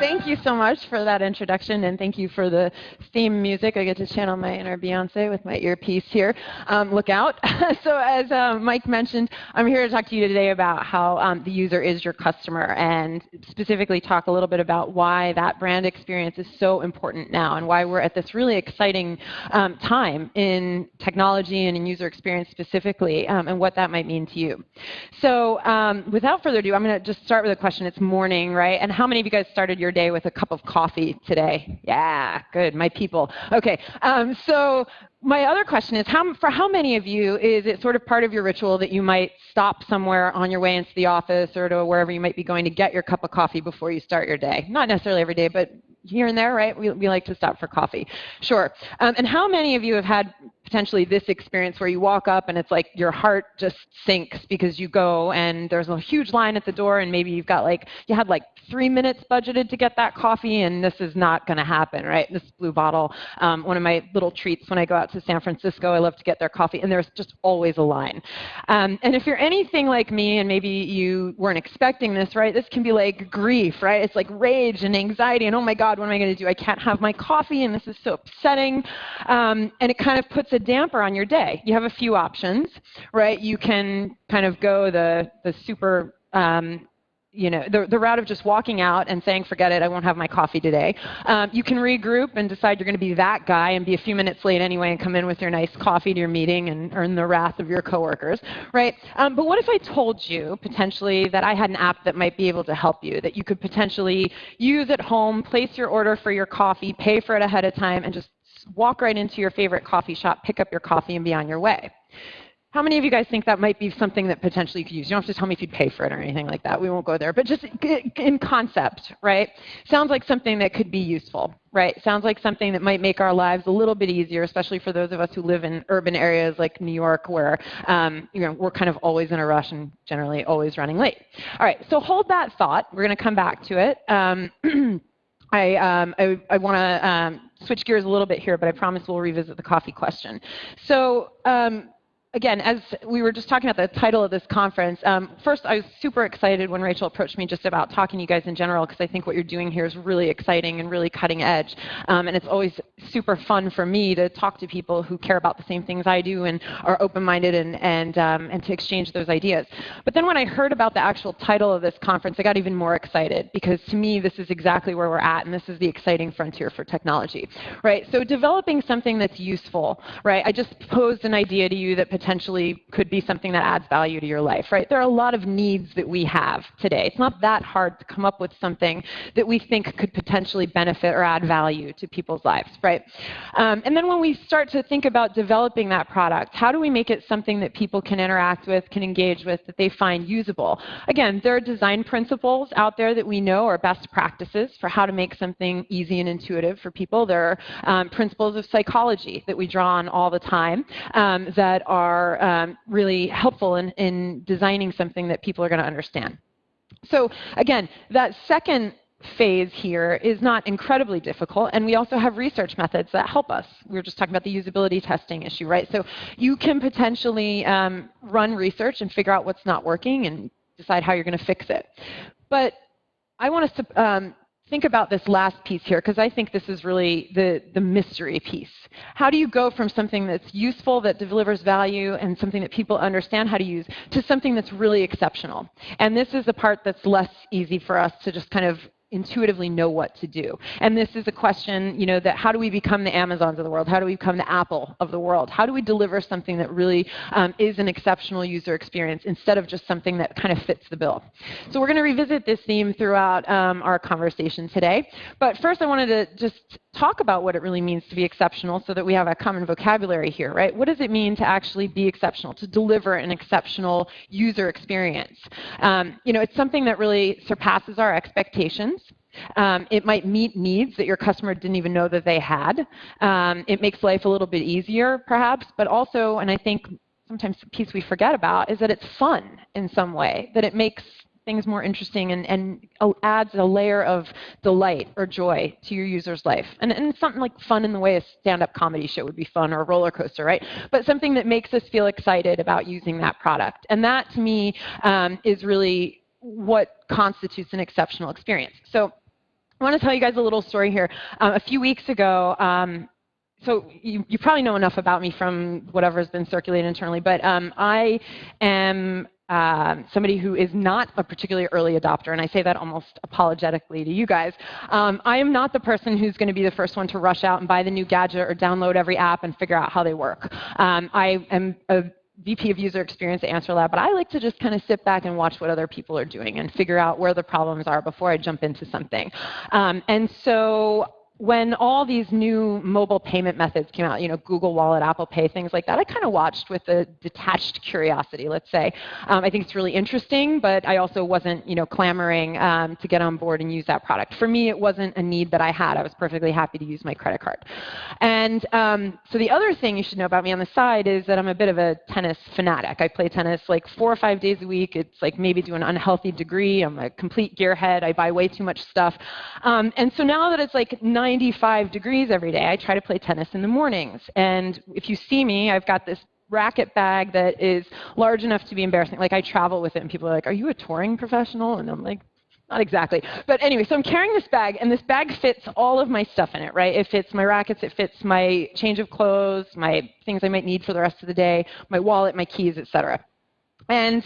Thank you so much for that introduction, and thank you for the theme music. I get to channel my inner Beyonce with my earpiece here. Look out. So as Mike mentioned, I'm here to talk to you today about how the user is your customer, and specifically talk a little bit about why that brand experience is so important now, and why we're at this really exciting time in technology and in user experience specifically, and what that might mean to you. So without further ado, I'm going to just start with a question. It's morning, right? And how many of you guys started your day with a cup of coffee today? Yeah, good, my people. Okay, so my other question is, for how many of you is it sort of part of your ritual that you might stop somewhere on your way into the office or to wherever you might be going to get your cup of coffee before you start your day? Not necessarily every day, but here and there, right? We like to stop for coffee. Sure. And how many of you have had potentially this experience where you walk up and it's like your heart just sinks because you go and there's a huge line at the door, and maybe you had 3 minutes budgeted to get that coffee, and this is not going to happen, right? This blue bottle, one of my little treats when I go out to San Francisco, I love to get their coffee, and there's just always a line. And if you're anything like me, and maybe you weren't expecting this, right, this can be like grief, right? It's like rage and anxiety, and oh my God, what am I going to do? I can't have my coffee, and this is so upsetting. And it kind of puts a damper on your day. You have a few options, right? You can kind of go the super the route of just walking out and saying, forget it, I won't have my coffee today. You can regroup and decide you're going to be that guy and be a few minutes late anyway and come in with your nice coffee to your meeting and earn the wrath of your coworkers, right? But what if I told you, potentially, that I had an app that might be able to help you, that you could potentially use at home, place your order for your coffee, pay for it ahead of time, and just walk right into your favorite coffee shop, pick up your coffee, and be on your way? How many of you guys think that might be something that potentially you could use? You don't have to tell me if you'd pay for it or anything like that. We won't go there. But just in concept, right? Sounds like something that could be useful, right? Sounds like something that might make our lives a little bit easier, especially for those of us who live in urban areas like New York, where we're kind of always in a rush and generally always running late. All right, so hold that thought. We're going to come back to it. I want to switch gears a little bit here, but I promise we'll revisit the coffee question. So again, as we were just talking about the title of this conference, first I was super excited when Rachel approached me just about talking to you guys in general, because I think what you're doing here is really exciting and really cutting edge. And it's always super fun for me to talk to people who care about the same things I do and are open-minded and to exchange those ideas. But then when I heard about the actual title of this conference, I got even more excited, because to me this is exactly where we're at, and this is the exciting frontier for technology, right? So developing something that's useful, right? I just posed an idea to you that potentially could be something that adds value to your life, right? There are a lot of needs that we have today. It's not that hard to come up with something that we think could potentially benefit or add value to people's lives, right? And then when we start to think about developing that product, how do we make it something that people can interact with, can engage with, that they find usable? Again, there are design principles out there that we know are best practices for how to make something easy and intuitive for people. There are principles of psychology that we draw on all the time that are really helpful in designing something that people are going to understand. So again, that second phase here is not incredibly difficult, and we also have research methods that help us. We were just talking about the usability testing issue, right? So you can potentially run research and figure out what's not working and decide how you're going to fix it. But I want us to think about this last piece here, because I think this is really the mystery piece. How do you go from something that's useful, that delivers value, and something that people understand how to use, to something that's really exceptional? And this is the part that's less easy for us to just kind of intuitively know what to do. And this is a question, that how do we become the Amazons of the world? How do we become the Apple of the world? How do we deliver something that really is an exceptional user experience instead of just something that kind of fits the bill? So we're going to revisit this theme throughout our conversation today. But first I wanted to just talk about what it really means to be exceptional so that we have a common vocabulary here, right? What does it mean to actually be exceptional, to deliver an exceptional user experience? It's something that really surpasses our expectations. It might meet needs that your customer didn't even know that they had. It makes life a little bit easier, perhaps, but also, and I think sometimes the piece we forget about, is that it's fun in some way, that it makes things more interesting and adds a layer of delight or joy to your user's life. And it's something like fun in the way a stand-up comedy show would be fun, or a roller coaster, right? But something that makes us feel excited about using that product. And that, to me, is really what constitutes an exceptional experience. So I want to tell you guys a little story here. A few weeks ago, so you probably know enough about me from whatever has been circulated internally, but I am somebody who is not a particularly early adopter, and I say that almost apologetically to you guys. I am not the person who's going to be the first one to rush out and buy the new gadget or download every app and figure out how they work. I am a VP of User Experience at AnswerLab, but I like to just kind of sit back and watch what other people are doing and figure out where the problems are before I jump into something. And so when all these new mobile payment methods came out, Google Wallet, Apple Pay, things like that, I kind of watched with a detached curiosity, let's say. I think it's really interesting, but I also wasn't, clamoring to get on board and use that product. For me, it wasn't a need that I had. I was perfectly happy to use my credit card. And so the other thing you should know about me on the side is that I'm a bit of a tennis fanatic. I play tennis like 4 or 5 days a week. It's like maybe to an unhealthy degree. I'm a complete gearhead. I buy way too much stuff. And so now that it's like 95 degrees every day, I try to play tennis in the mornings. And if you see me, I've got this racket bag that is large enough to be embarrassing. Like I travel with it and people are like, "Are you a touring professional?" And I'm like, not exactly. But anyway, so I'm carrying this bag, and this bag fits all of my stuff in it, right? It fits my rackets, it fits my change of clothes, my things I might need for the rest of the day, my wallet, my keys, etc. And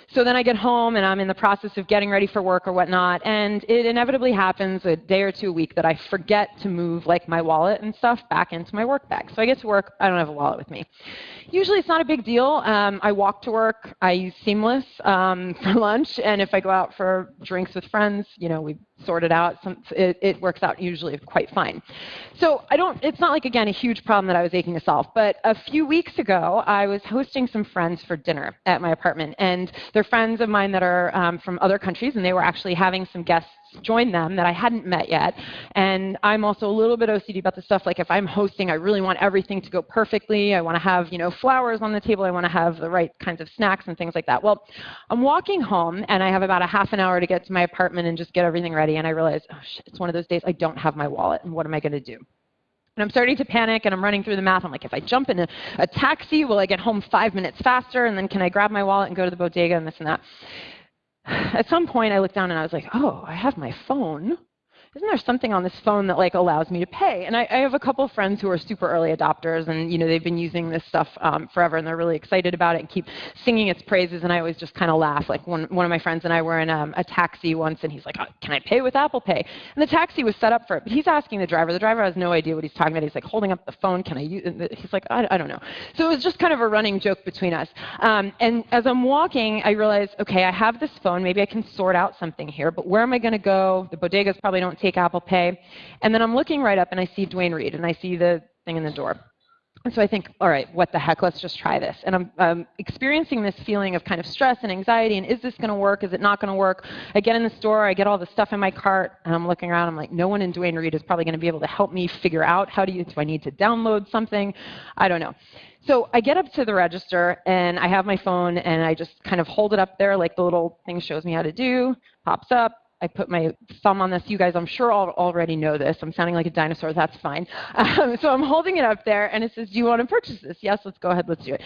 so then I get home and I'm in the process of getting ready for work or whatnot, and it inevitably happens a day or two a week that I forget to move like my wallet and stuff back into my work bag. So I get to work, I don't have a wallet with me. Usually it's not a big deal. I walk to work, I use Seamless for lunch, and if I go out for drinks with friends, we sort it out. It works out usually quite fine. So it's not like, again, a huge problem that I was aching to solve, but a few weeks ago I was hosting some friends for dinner at my apartment, and they're friends of mine that are from other countries, and they were actually having some guests join them that I hadn't met yet. And I'm also a little bit OCD about the stuff, like if I'm hosting, I really want everything to go perfectly. I want to have, flowers on the table. I want to have the right kinds of snacks and things like that. Well, I'm walking home, and I have about a half an hour to get to my apartment and just get everything ready, and I realize, oh shit, it's one of those days I don't have my wallet, and what am I going to do? And I'm starting to panic, and I'm running through the math. I'm like, if I jump in a taxi, will I get home 5 minutes faster? And then can I grab my wallet and go to the bodega and this and that? At some point, I looked down and I was like, oh, I have my phone. Isn't there something on this phone that allows me to pay? And I have a couple of friends who are super early adopters, and they've been using this stuff forever, and they're really excited about it and keep singing its praises. And I always just kind of laugh. Like one of my friends and I were in a taxi once, and he's like, "Can I pay with Apple Pay?" And the taxi was set up for it, but he's asking the driver. The driver has no idea what he's talking about. He's like holding up the phone. Can I use? And he's like, I don't know. So it was just kind of a running joke between us. And as I'm walking, I realized, okay, I have this phone. Maybe I can sort out something here. But where am I going to go? The bodegas probably don't take Apple Pay. And then I'm looking right up, and I see Dwayne Reed, and I see the thing in the door. And so I think, all right, what the heck, let's just try this. And I'm experiencing this feeling of kind of stress and anxiety, and is this going to work? Is it not going to work? I get in the store, I get all the stuff in my cart, and I'm looking around, I'm like, no one in Dwayne Reed is probably going to be able to help me figure out do I need to download something? I don't know. So I get up to the register, and I have my phone, and I just kind of hold it up there like the little thing shows me how to do, pops up. I put my thumb on this. You guys, I'm sure already know this. I'm sounding like a dinosaur. That's fine. So I'm holding it up there, and it says, "Do you want to purchase this?" Yes, let's go ahead. Let's do it.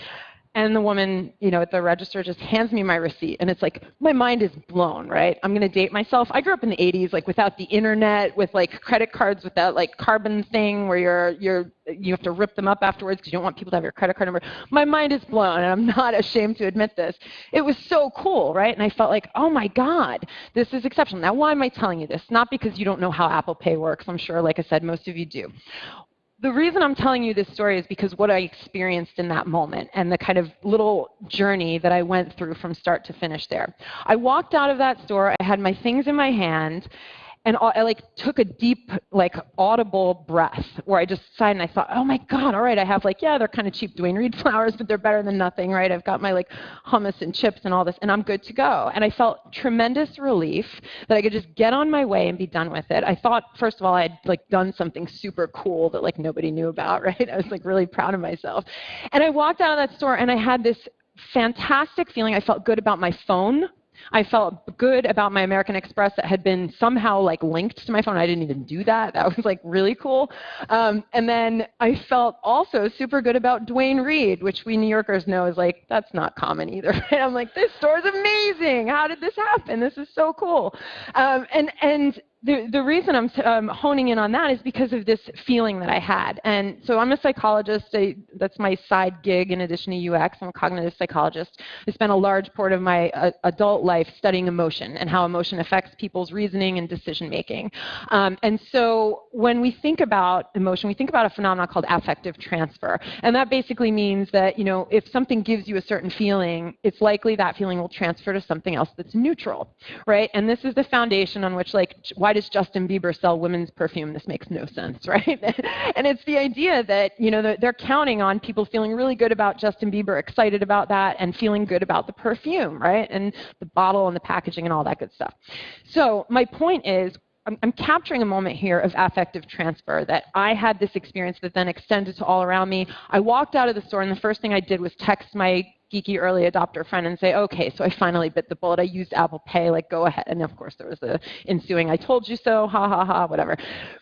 And the woman, at the register just hands me my receipt, and it's like my mind is blown, right? I'm going to date myself. I grew up in the 80s, without the internet, with credit cards with that carbon thing where you have to rip them up afterwards because you don't want people to have your credit card number. My mind is blown, and I'm not ashamed to admit this. It was so cool, right? And I felt like, oh my God, this is exceptional. Now, why am I telling you this? Not because you don't know how Apple Pay works. I'm sure, like I said, most of you do. The reason I'm telling you this story is because what I experienced in that moment and the kind of little journey that I went through from start to finish there. I walked out of that store, I had my things in my hand, and I took a deep, audible breath where I just sighed and I thought, oh my God, all right, I have they're kind of cheap Dwayne Reed flowers, but they're better than nothing, right? I've got my hummus and chips and all this, and I'm good to go. And I felt tremendous relief that I could just get on my way and be done with it. I thought, first of all, I had done something super cool that nobody knew about, right? I was really proud of myself. And I walked out of that store and I had this fantastic feeling. I felt good about my phone. I felt good about my American Express that had been somehow linked to my phone. I didn't even do that. That was really cool. And then I felt also super good about Dwayne Reed, which we New Yorkers know is that's not common either. Right? I'm like, this store is amazing. How did this happen? This is so cool. And the reason I'm honing in on that is because of this feeling that I had. And so I'm a psychologist. That's my side gig in addition to UX. I'm a cognitive psychologist. I spent a large part of my adult life studying emotion and how emotion affects people's reasoning and decision making. And so when we think about emotion, we think about a phenomenon called affective transfer. And that basically means that, you know, if something gives you a certain feeling, it's likely that feeling will transfer to something else that's neutral, right? And this is the foundation on which, like, why does Justin Bieber sell women's perfume? This makes no sense, right? And it's the idea that, you know, they're counting on people feeling really good about Justin Bieber, excited about that, and feeling good about the perfume, right? And the bottle and the packaging and all that good stuff. So my point is, I'm capturing a moment here of affective transfer, that I had this experience that then extended to all around me. I walked out of the store, and the first thing I did was text my geeky early adopter friend and say, okay, so I finally bit the bullet. I used Apple Pay, like, go ahead. And of course, there was the ensuing, I told you so, ha, ha, ha, whatever.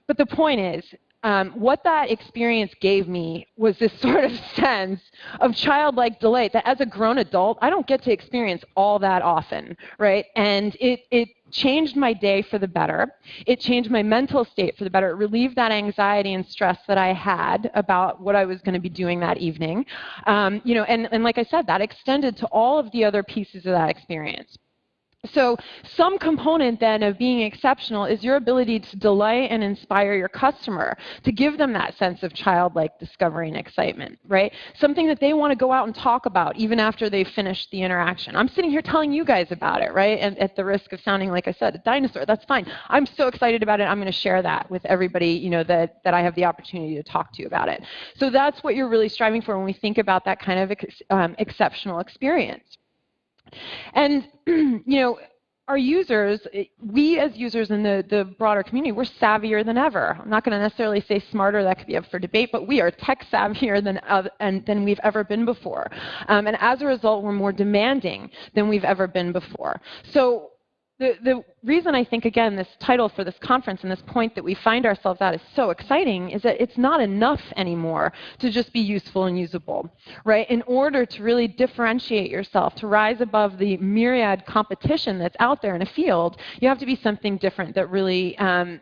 But the point is, what that experience gave me was this sort of sense of childlike delight that as a grown adult, I don't get to experience all that often, right? And it changed my day for the better. It changed my mental state for the better. It relieved that anxiety and stress that I had about what I was going to be doing that evening. You know, and like I said, that extended to all of the other pieces of that experience. So some component then of being exceptional is your ability to delight and inspire your customer, to give them that sense of childlike discovery and excitement, right? Something that they want to go out and talk about even after they've finished the interaction. I'm sitting here telling you guys about it, right? And at the risk of sounding, like I said, a dinosaur, that's fine. I'm so excited about it, I'm going to share that with everybody, you know, that I have the opportunity to talk to you about it. So that's what you're really striving for when we think about that kind of exceptional experience. And, you know, our users, we as users in the broader community, we're savvier than ever. I'm not going to necessarily say smarter, that could be up for debate, but we are tech savvier than we've ever been before. And as a result, we're more demanding than we've ever been before. So the reason I think, again, this title for this conference and this point that we find ourselves at is so exciting is that it's not enough anymore to just be useful and usable, right? In order to really differentiate yourself, to rise above the myriad competition that's out there in a field, you have to be something different that really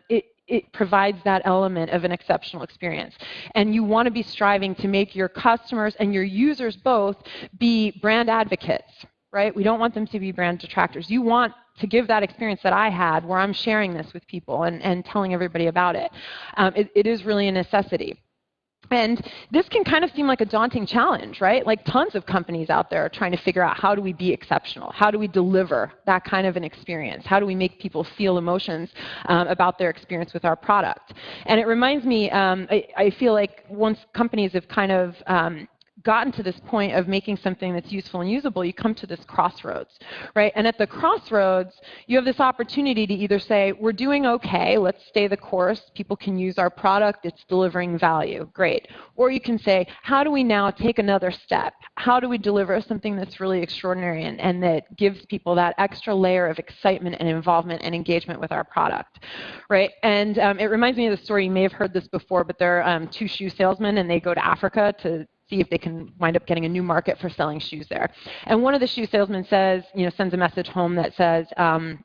it provides that element of an exceptional experience. And you want to be striving to make your customers and your users both be brand advocates, right? We don't want them to be brand detractors. You want to give that experience that I had where I'm sharing this with people and telling everybody about it. It is really a necessity. And this can kind of seem like a daunting challenge, right? Like tons of companies out there are trying to figure out how do we be exceptional? How do we deliver that kind of an experience? How do we make people feel emotions about their experience with our product? And it reminds me, I feel like once companies have kind of gotten to this point of making something that's useful and usable, you come to this crossroads, right? And at the crossroads, you have this opportunity to either say, we're doing okay, let's stay the course, people can use our product, it's delivering value, great. Or you can say, how do we now take another step? How do we deliver something that's really extraordinary and that gives people that extra layer of excitement and involvement and engagement with our product, right? And it reminds me of the story, you may have heard this before, but there are two shoe salesmen and they go to Africa to see if they can wind up getting a new market for selling shoes there. And one of the shoe salesmen says, you know, sends a message home that says,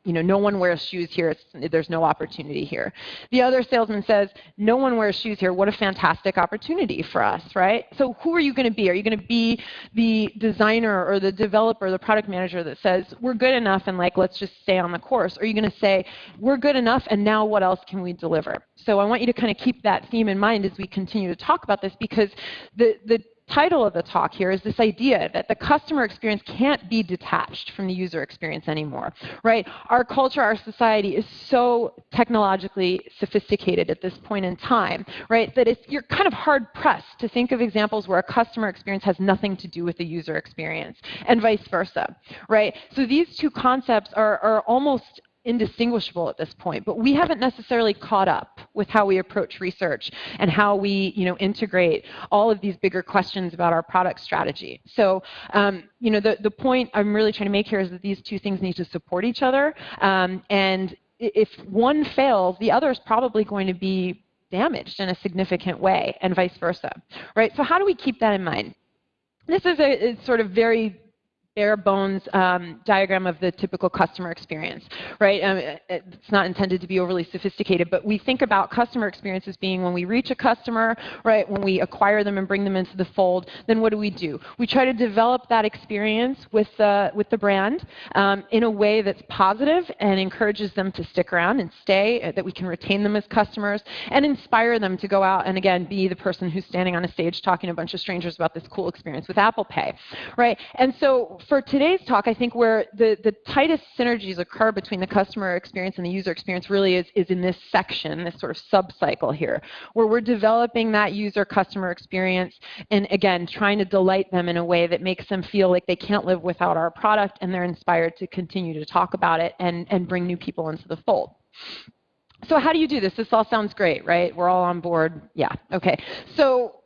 you know, no one wears shoes here. There's no opportunity here. The other salesman says, no one wears shoes here. What a fantastic opportunity for us, right? So who are you going to be? Are you going to be the designer or the developer, the product manager that says, we're good enough and like, let's just stay on the course? Or are you going to say, we're good enough and now what else can we deliver? So I want you to kind of keep that theme in mind as we continue to talk about this, because the title of the talk here is this idea that the customer experience can't be detached from the user experience anymore, right? Our culture, our society is so technologically sophisticated at this point in time, right, that you're kind of hard-pressed to think of examples where a customer experience has nothing to do with the user experience, and vice versa, right? So these two concepts are almost indistinguishable at this point, but we haven't necessarily caught up with how we approach research and how we, you know, integrate all of these bigger questions about our product strategy. So, you know, the point I'm really trying to make here is that these two things need to support each other, and if one fails, the other is probably going to be damaged in a significant way, and vice versa, right? So how do we keep that in mind? This is a sort of very bare bones diagram of the typical customer experience, right? It's not intended to be overly sophisticated, but we think about customer experience as being when we reach a customer, right? When we acquire them and bring them into the fold, then what do? We try to develop that experience with the brand in a way that's positive and encourages them to stick around and stay, that we can retain them as customers and inspire them to go out and, again, be the person who's standing on a stage talking to a bunch of strangers about this cool experience with Apple Pay, right? And so for today's talk, I think where the tightest synergies occur between the customer experience and the user experience really is in this section, this sort of sub-cycle here, where we're developing that user-customer experience and, again, trying to delight them in a way that makes them feel like they can't live without our product and they're inspired to continue to talk about it and bring new people into the fold. So how do you do this? This all sounds great, right? We're all on board. Yeah, okay. So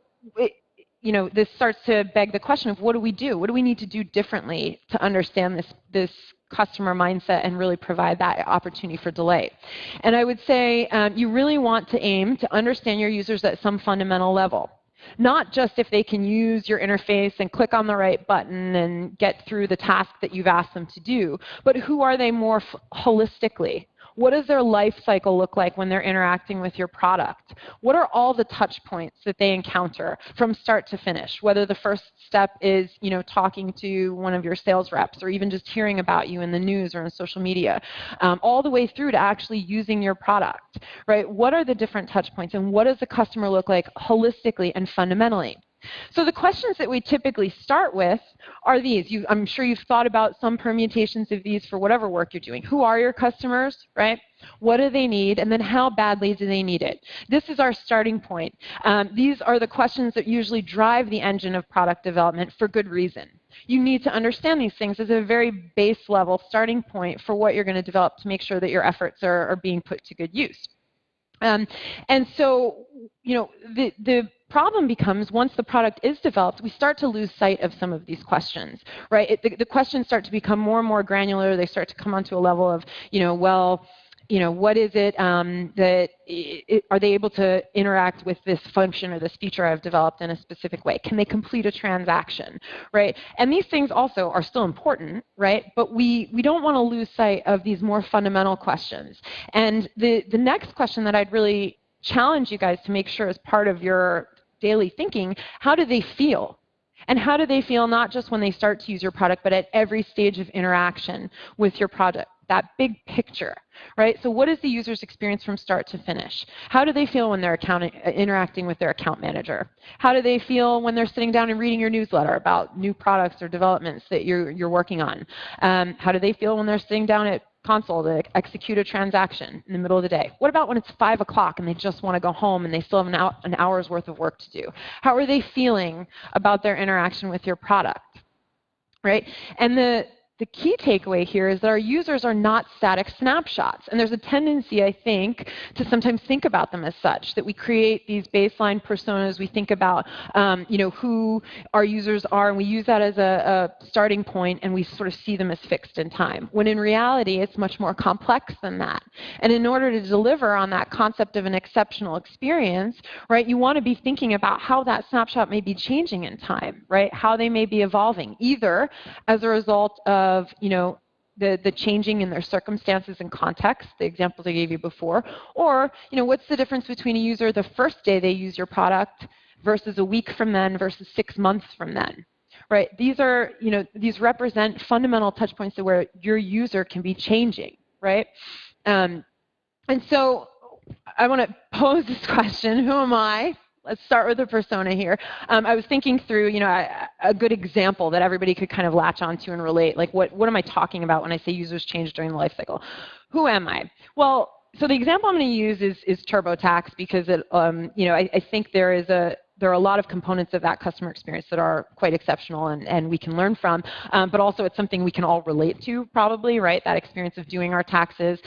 this starts to beg the question of what do we do? What do we need to do differently to understand this customer mindset and really provide that opportunity for delight? And I would say you really want to aim to understand your users at some fundamental level. Not just if they can use your interface and click on the right button and get through the task that you've asked them to do, but who are they more holistically? What does their life cycle look like when they're interacting with your product? What are all the touch points that they encounter from start to finish? Whether the first step is, talking to one of your sales reps or even just hearing about you in the news or on social media, all the way through to actually using your product, right? What are the different touch points and what does the customer look like holistically and fundamentally? So the questions that we typically start with are these. I'm sure you've thought about some permutations of these for whatever work you're doing. Who are your customers, right? What do they need? And then how badly do they need it? This is our starting point. These are the questions that usually drive the engine of product development for good reason. You need to understand these things as a very base level starting point for what you're going to develop to make sure that your efforts are being put to good use. And so, the problem becomes once the product is developed, we start to lose sight of some of these questions, right? The questions start to become more and more granular. They start to come onto a level of, what is it are they able to interact with this function or this feature I've developed in a specific way? Can they complete a transaction, right? And these things also are still important, right? But we don't want to lose sight of these more fundamental questions. And the next question that I'd really challenge you guys to make sure is part of your daily thinking, how do they feel? And how do they feel not just when they start to use your product, but at every stage of interaction with your product? That big picture, right? So what is the user's experience from start to finish? How do they feel when they're interacting with their account manager? How do they feel when they're sitting down and reading your newsletter about new products or developments that you're working on? How do they feel when they're sitting down at console to execute a transaction in the middle of the day? What about when it's 5 o'clock and they just want to go home and they still have an hour's worth of work to do? How are they feeling about their interaction with your product, right? And the key takeaway here is that our users are not static snapshots. And there's a tendency, I think, to sometimes think about them as such, that we create these baseline personas. We think about, who our users are, and we use that as a starting point, and we sort of see them as fixed in time. When in reality, it's much more complex than that. And in order to deliver on that concept of an exceptional experience, right, you want to be thinking about how that snapshot may be changing in time, right? How they may be evolving, either as a result of the changing in their circumstances and context, the examples I gave you before, or what's the difference between a user the first day they use your product versus a week from then versus 6 months from then, right? These are, these represent fundamental touch points to where your user can be changing, right? And so I want to pose this question: who am I? Let's start with the persona here. I was thinking through, a good example that everybody could kind of latch onto and relate. Like, what am I talking about when I say users change during the life cycle? Who am I? Well, so the example I'm going to use is TurboTax because it, I think there are a lot of components of that customer experience that are quite exceptional and we can learn from, but also it's something we can all relate to probably, right, that experience of doing our taxes.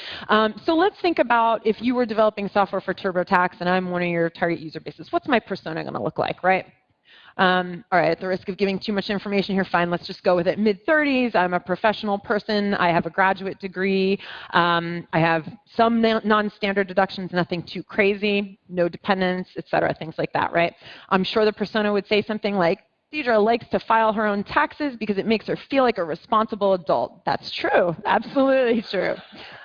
So let's think about if you were developing software for TurboTax and I'm one of your target user bases, what's my persona going to look like, right? All right, at the risk of giving too much information here, fine, let's just go with it. Mid-30s, I'm a professional person, I have a graduate degree, I have some non-standard deductions, nothing too crazy, no dependents, et cetera, things like that, right? I'm sure the persona would say something like, Diedre likes to file her own taxes because it makes her feel like a responsible adult. That's true. Absolutely true.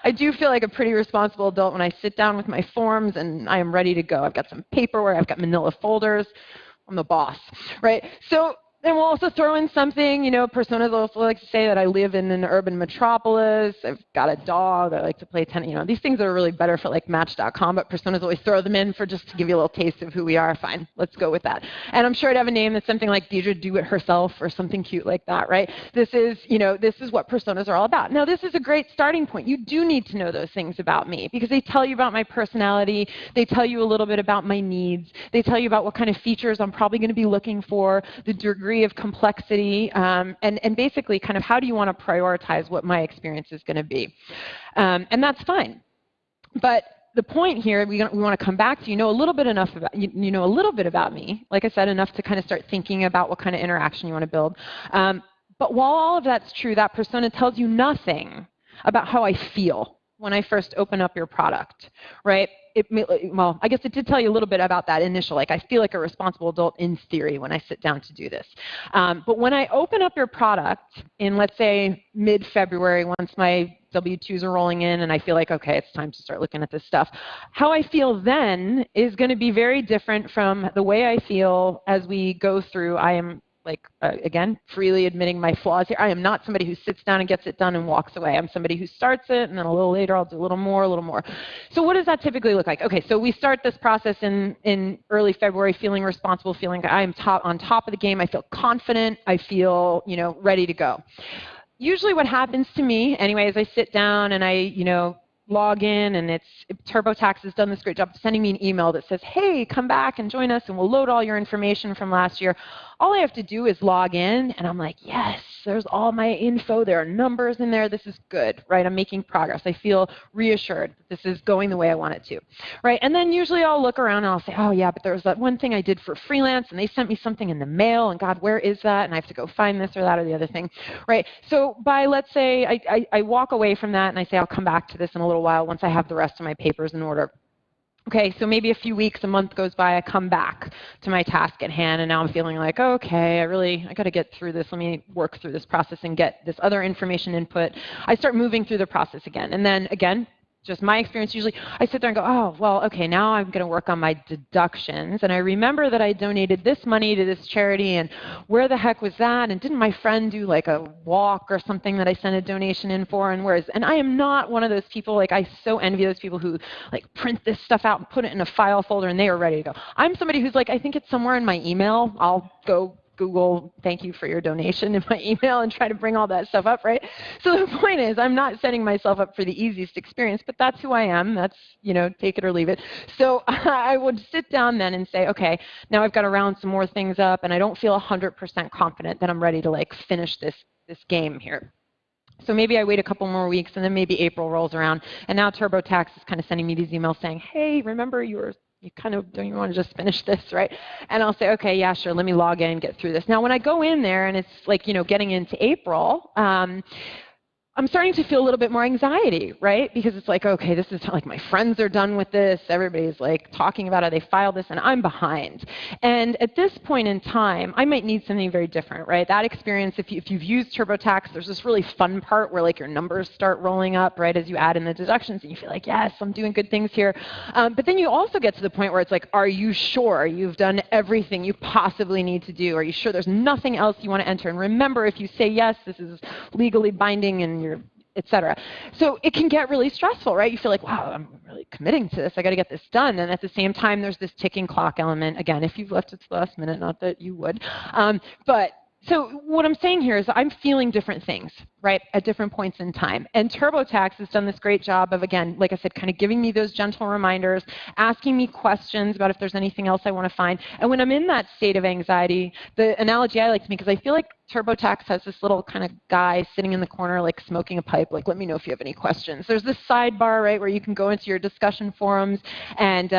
I do feel like a pretty responsible adult when I sit down with my forms and I am ready to go. I've got some paperwork. I've got manila folders. I'm the boss, right? So then we'll also throw in something, personas also like to say that I live in an urban metropolis. I've got a dog. I like to play tennis. These things are really better for like Match.com, but personas always throw them in for just to give you a little taste of who we are. Fine, let's go with that. And I'm sure I'd have a name that's something like Diedre Do It Herself or something cute like that, right? This is what personas are all about. Now, this is a great starting point. You do need to know those things about me because they tell you about my personality. They tell you a little bit about my needs. They tell you about what kind of features I'm probably going to be looking for, the degree of complexity, and basically kind of how do you want to prioritize what my experience is going to be. And that's fine. But the point here, we want to come back to, a little bit enough about, you know a little bit about me, like I said, enough to kind of start thinking about what kind of interaction you want to build. But while all of that's true, that persona tells you nothing about how I feel when I first open up your product, right? Well, I guess it did tell you a little bit about that initial, like I feel like a responsible adult in theory when I sit down to do this. But when I open up your product in, let's say, mid-February, once my W-2s are rolling in and I feel like, okay, it's time to start looking at this stuff, how I feel then is going to be very different from the way I feel as we go through. I am again, freely admitting my flaws here. I am not somebody who sits down and gets it done and walks away. I'm somebody who starts it, and then a little later I'll do a little more, a little more. So what does that typically look like? Okay, so we start this process in early February, feeling responsible, feeling like I am on top of the game. I feel confident. I feel, ready to go. Usually what happens to me, anyway, is I sit down and I, log in, and TurboTax has done this great job of sending me an email that says, hey, come back and join us, and we'll load all your information from last year. All I have to do is log in, and I'm like, yes, there's all my info. There are numbers in there. This is good, right? I'm making progress. I feel reassured that this is going the way I want it to, right? And then usually I'll look around and I'll say, oh, yeah, but there was that one thing I did for freelance, and they sent me something in the mail, and God, where is that? And I have to go find this or that or the other thing, right? So by, let's say, I walk away from that, and I say I'll come back to this in a little while once I have the rest of my papers in order. Okay, so maybe a few weeks, a month goes by, I come back to my task at hand, and now I'm feeling like, okay, I got to get through this. Let me work through this process and get this other information input. I start moving through the process again. And then, again, just my experience, usually I sit there and go, oh, well, okay, now I'm going to work on my deductions. And I remember that I donated this money to this charity, and where the heck was that? And didn't my friend do like a walk or something that I sent a donation in for? And I am not one of those people, like I so envy those people who like print this stuff out and put it in a file folder and they are ready to go. I'm somebody who's like, I think it's somewhere in my email. I'll go Google, thank you for your donation in my email and try to bring all that stuff up, right? So the point is, I'm not setting myself up for the easiest experience, but that's who I am. That's, take it or leave it. So I would sit down then and say, okay, now I've got to round some more things up, and I don't feel 100% confident that I'm ready to like finish this game here. So maybe I wait a couple more weeks, and then maybe April rolls around, and now TurboTax is kind of sending me these emails saying, hey, remember you kind of don't you want to just finish this, right? And I'll say, okay, yeah, sure, let me log in and get through this. Now, when I go in there and it's like, getting into April, I'm starting to feel a little bit more anxiety, right? Because it's like, okay, this is like my friends are done with this. Everybody's like talking about it. They filed this, and I'm behind. And at this point in time, I might need something very different, right? That experience, if you've used TurboTax, there's this really fun part where like your numbers start rolling up, right, as you add in the deductions, and you feel like, yes, I'm doing good things here. But then you also get to the point where it's like, are you sure you've done everything you possibly need to do? Are you sure there's nothing else you want to enter? And remember, if you say yes, this is legally binding and et cetera. So it can get really stressful, right? You feel like, wow, I'm really committing to this. I got to get this done. And at the same time, there's this ticking clock element. Again, if you've left it to the last minute, not that you would. So what I'm saying here is I'm feeling different things, right, at different points in time. And TurboTax has done this great job of, again, like I said, kind of giving me those gentle reminders, asking me questions about if there's anything else I want to find. And when I'm in that state of anxiety, the analogy I like to make is I feel like TurboTax has this little kind of guy sitting in the corner, like smoking a pipe, like, let me know if you have any questions. There's this sidebar, right, where you can go into your discussion forums and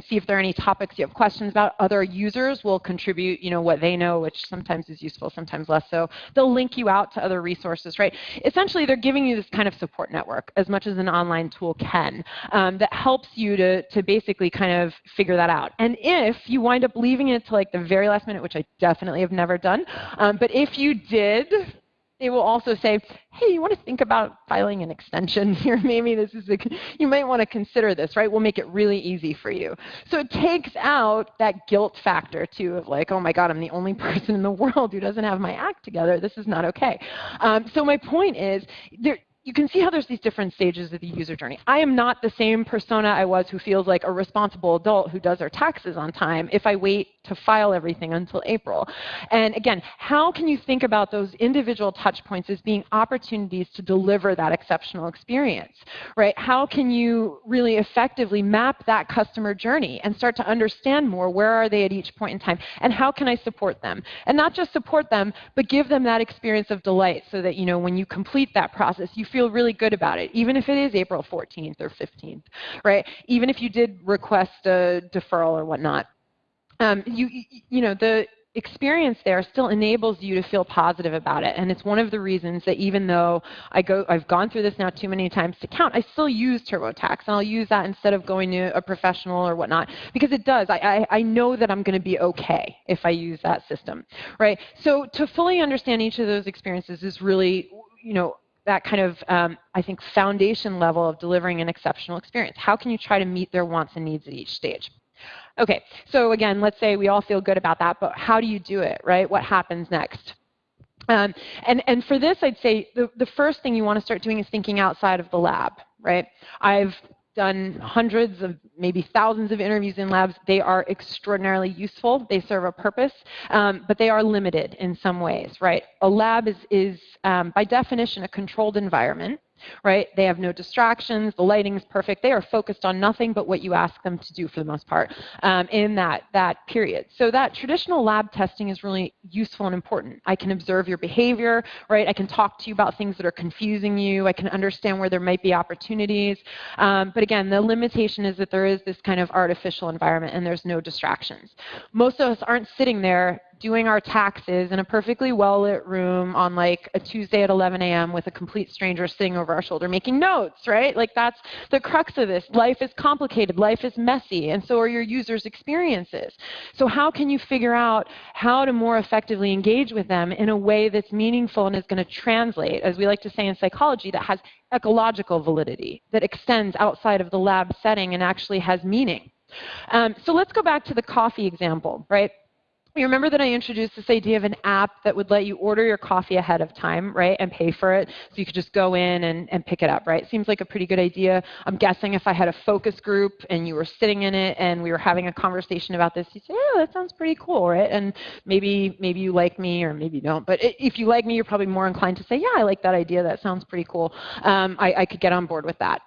see if there are any topics you have questions about. Other users will contribute, what they know, which sometimes is useful, sometimes less so. They'll link you out to other resources resources, right? Essentially, they're giving you this kind of support network as much as an online tool can that helps you to basically kind of figure that out. And if you wind up leaving it to like the very last minute, which I definitely have never done, but if you did, they will also say, hey, you want to think about filing an extension here? Maybe this is you might want to consider this, right? We'll make it really easy for you. So it takes out that guilt factor, too, of like, oh, my God, I'm the only person in the world who doesn't have my act together. This is not OK. So my point is, you can see how there's these different stages of the user journey. I am not the same persona I was who feels like a responsible adult who does their taxes on time if I wait to file everything until April. And again, how can you think about those individual touch points as being opportunities to deliver that exceptional experience, right? How can you really effectively map that customer journey and start to understand more where are they at each point in time and how can I support them? And not just support them, but give them that experience of delight so that, you know, when you complete that process, you feel really good about it, even if it is April 14th or 15th, right? Even if you did request a deferral or whatnot. You know, the experience there still enables you to feel positive about it. And it's one of the reasons that even though I've gone through this now too many times to count, I still use TurboTax. And I'll use that instead of going to a professional or whatnot, because it does. I know that I'm going to be OK if I use that system, right? So to fully understand each of those experiences is really, you know, that kind of, I think, foundation level of delivering an exceptional experience. How can you try to meet their wants and needs at each stage? Okay, so again, let's say we all feel good about that, but how do you do it, right? What happens next? And for this, I'd say the first thing you want to start doing is thinking outside of the lab, right? I've done hundreds of, maybe thousands of interviews in labs. They are extraordinarily useful. They serve a purpose, but they are limited in some ways, right? A lab is by definition, a controlled environment. Right? They have no distractions. The lighting is perfect. They are focused on nothing but what you ask them to do for the most part in that period. So that traditional lab testing is really useful and important. I can observe your behavior, right? I can talk to you about things that are confusing you. I can understand where there might be opportunities. But again, the limitation is that there is this kind of artificial environment and there's no distractions. Most of us aren't sitting there doing our taxes in a perfectly well-lit room on like a Tuesday at 11 a.m. with a complete stranger sitting over our shoulder making notes, right? Like that's the crux of this. Life is complicated, life is messy, and so are your users' experiences. So how can you figure out how to more effectively engage with them in a way that's meaningful and is going to translate, as we like to say in psychology, that has ecological validity, that extends outside of the lab setting and actually has meaning? So let's go back to the coffee example, right? You remember that I introduced this idea of an app that would let you order your coffee ahead of time, right, and pay for it, so you could just go in and pick it up, right? Seems like a pretty good idea. I'm guessing if I had a focus group and you were sitting in it and we were having a conversation about this, you'd say, yeah, that sounds pretty cool, right? And maybe you like me or maybe you don't. But if you like me, you're probably more inclined to say, yeah, I like that idea. That sounds pretty cool. I could get on board with that.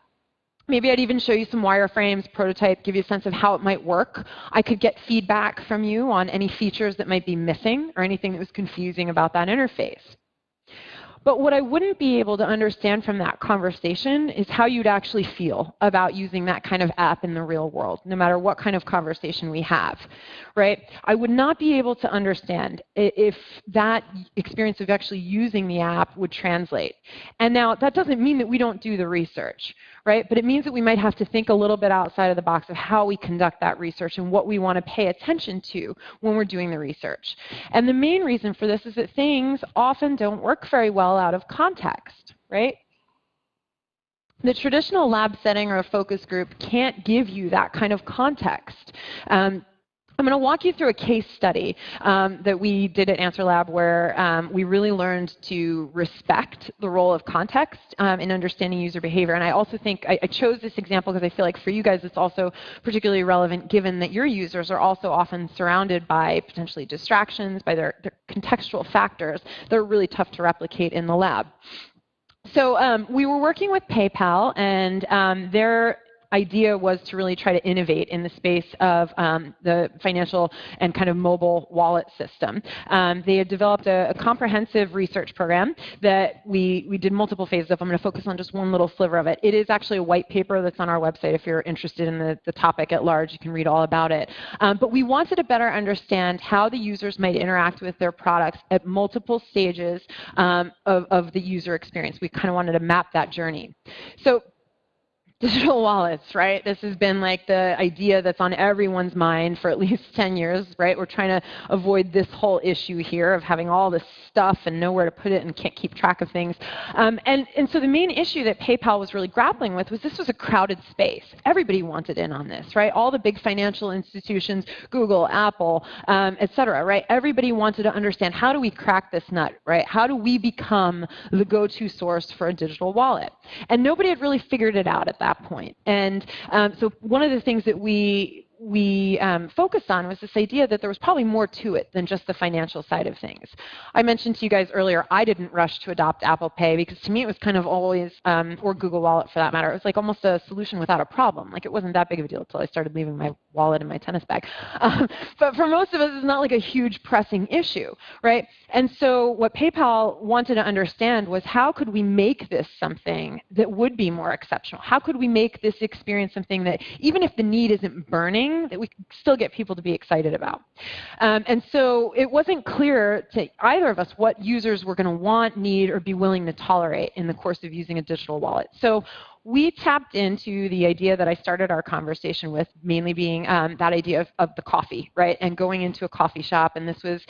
Maybe I'd even show you some wireframes, prototype, give you a sense of how it might work. I could get feedback from you on any features that might be missing or anything that was confusing about that interface. But what I wouldn't be able to understand from that conversation is how you'd actually feel about using that kind of app in the real world, no matter what kind of conversation we have, right? I would not be able to understand if that experience of actually using the app would translate. And now, that doesn't mean that we don't do the research, right? But it means that we might have to think a little bit outside of the box of how we conduct that research and what we want to pay attention to when we're doing the research. And the main reason for this is that things often don't work very well out of context, right? The traditional lab setting or a focus group can't give you that kind of context. I'm going to walk you through a case study that we did at AnswerLab where we really learned to respect the role of context in understanding user behavior. And I also think I chose this example because I feel like for you guys it's also particularly relevant given that your users are also often surrounded by potentially distractions, by their contextual factors that are really tough to replicate in the lab. So we were working with PayPal, and their idea was to really try to innovate in the space of the financial and kind of mobile wallet system. They had developed a comprehensive research program that we did multiple phases of. I'm going to focus on just one little sliver of it. It is actually a white paper that's on our website. If you're interested in the topic at large, you can read all about it. But we wanted to better understand how the users might interact with their products at multiple stages of the user experience. We kind of wanted to map that journey. So digital wallets, right? This has been like the idea that's on everyone's mind for at least 10 years, right? We're trying to avoid this whole issue here of having all this stuff and know where to put it and can't keep track of things. And so the main issue that PayPal was really grappling with was this was a crowded space. Everybody wanted in on this, right? All the big financial institutions, Google, Apple, et cetera, right? Everybody wanted to understand, how do we crack this nut, right? How do we become the go-to source for a digital wallet? And nobody had really figured it out at that point. And so one of the things that we focused on was this idea that there was probably more to it than just the financial side of things. I mentioned to you guys earlier, I didn't rush to adopt Apple Pay because to me it was kind of always, or Google Wallet for that matter, it was like almost a solution without a problem. Like it wasn't that big of a deal until I started leaving my wallet in my tennis bag. But for most of us, it's not like a huge pressing issue, right? And so what PayPal wanted to understand was, how could we make this something that would be more exceptional? How could we make this experience something that, even if the need isn't burning, that we could still get people to be excited about? And so it wasn't clear to either of us what users were going to want, need, or be willing to tolerate in the course of using a digital wallet. So we tapped into the idea that I started our conversation with, mainly being that idea of the coffee, right? And going into a coffee shop. And this was,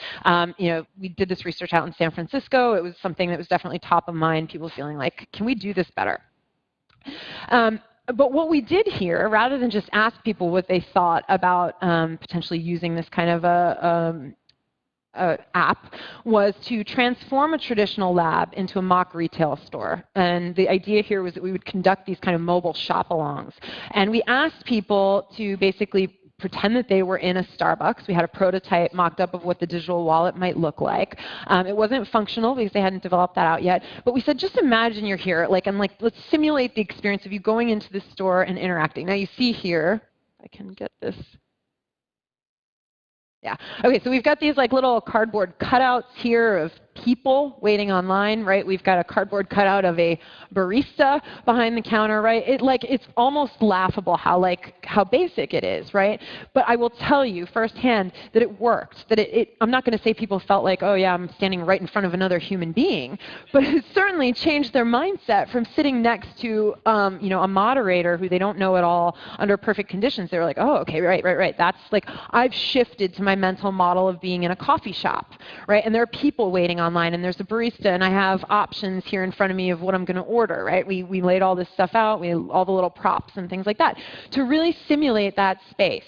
we did this research out in San Francisco. It was something that was definitely top of mind, people feeling like, can we do this better? But what we did here, rather than just ask people what they thought about potentially using this kind of app, was to transform a traditional lab into a mock retail store. And the idea here was that we would conduct these kind of mobile shop-alongs. And we asked people to basically pretend that they were in a Starbucks. We had a prototype mocked up of what the digital wallet might look like. It wasn't functional because they hadn't developed that out yet. But we said, just imagine you're here, let's simulate the experience of you going into the store and interacting. Now you see here, I can get this. Yeah. Okay, so we've got these little cardboard cutouts here of people waiting online, right? We've got a cardboard cutout of a barista behind the counter, right? It's almost laughable how basic it is, right? But I will tell you firsthand that it worked. That I'm not going to say people felt like, oh yeah, I'm standing right in front of another human being, but it certainly changed their mindset from sitting next to a moderator who they don't know at all under perfect conditions. They were like, oh, okay, right. That's I've shifted to my mental model of being in a coffee shop, right? And there are people waiting online, and there's a barista, and I have options here in front of me of what I'm going to order, right? We laid all this stuff out, we had all the little props and things like that to really simulate that space.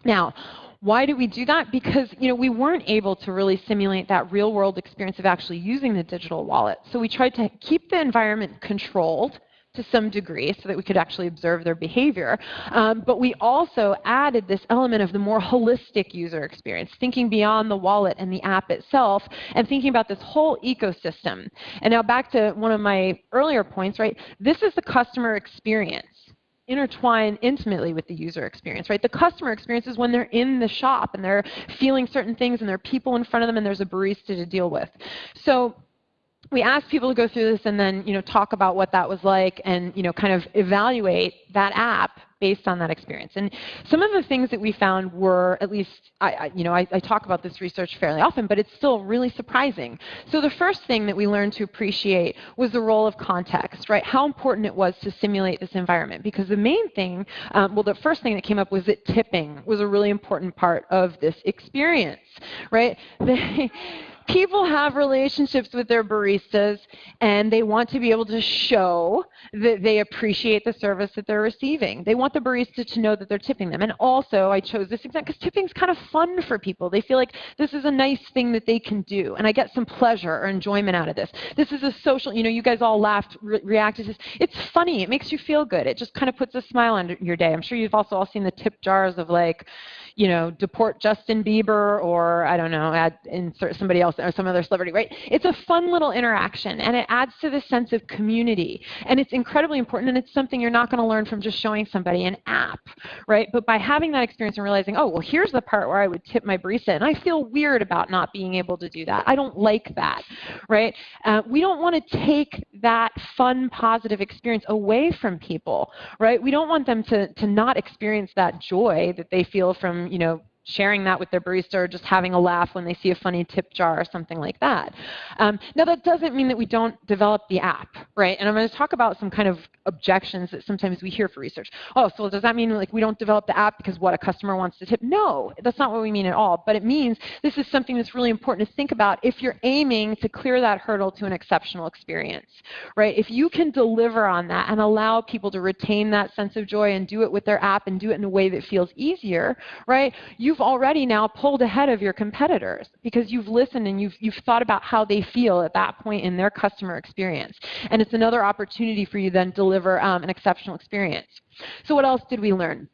Now, why do we do that? Because we weren't able to really simulate that real-world experience of actually using the digital wallet. So we tried to keep the environment controlled to some degree so that we could actually observe their behavior. But we also added this element of the more holistic user experience, thinking beyond the wallet and the app itself and thinking about this whole ecosystem. And now back to one of my earlier points, right? This is the customer experience intertwined intimately with the user experience, right? The customer experience is when they're in the shop and they're feeling certain things and there are people in front of them and there's a barista to deal with. So we asked people to go through this and then, talk about what that was like and, kind of evaluate that app based on that experience. And some of the things that we found were, at least, I talk about this research fairly often, but it's still really surprising. So the first thing that we learned to appreciate was the role of context, right? How important it was to simulate this environment. Because the main thing, the first thing that came up was that tipping was a really important part of this experience, right? People have relationships with their baristas, and they want to be able to show that they appreciate the service that they're receiving. They want the barista to know that they're tipping them. And also, I chose this example because tipping is kind of fun for people. They feel like this is a nice thing that they can do, and I get some pleasure or enjoyment out of this. This is a social, you guys all laughed, reacted to this. It's funny. It makes you feel good. It just kind of puts a smile on your day. I'm sure you've also all seen the tip jars of deport Justin Bieber, or I don't know, insert somebody else or some other celebrity, right? It's a fun little interaction, and it adds to the sense of community. And it's incredibly important, and it's something you're not going to learn from just showing somebody an app, right? But by having that experience and realizing, oh, well, here's the part where I would tip my barista, and I feel weird about not being able to do that. I don't like that, right? We don't want to take that fun, positive experience away from people, right? We don't want them to not experience that joy that they feel from, sharing that with their barista or just having a laugh when they see a funny tip jar or something like that. Now, that doesn't mean that we don't develop the app, right? And I'm going to talk about some kind of objections that sometimes we hear for research. Oh, so does that mean like we don't develop the app because what a customer wants to tip? No, that's not what we mean at all. But it means this is something that's really important to think about if you're aiming to clear that hurdle to an exceptional experience, right? If you can deliver on that and allow people to retain that sense of joy and do it with their app and do it in a way that feels easier, right? You've already now pulled ahead of your competitors because you've listened and you've thought about how they feel at that point in their customer experience. And it's another opportunity for you then to deliver an exceptional experience. So what else did we learn?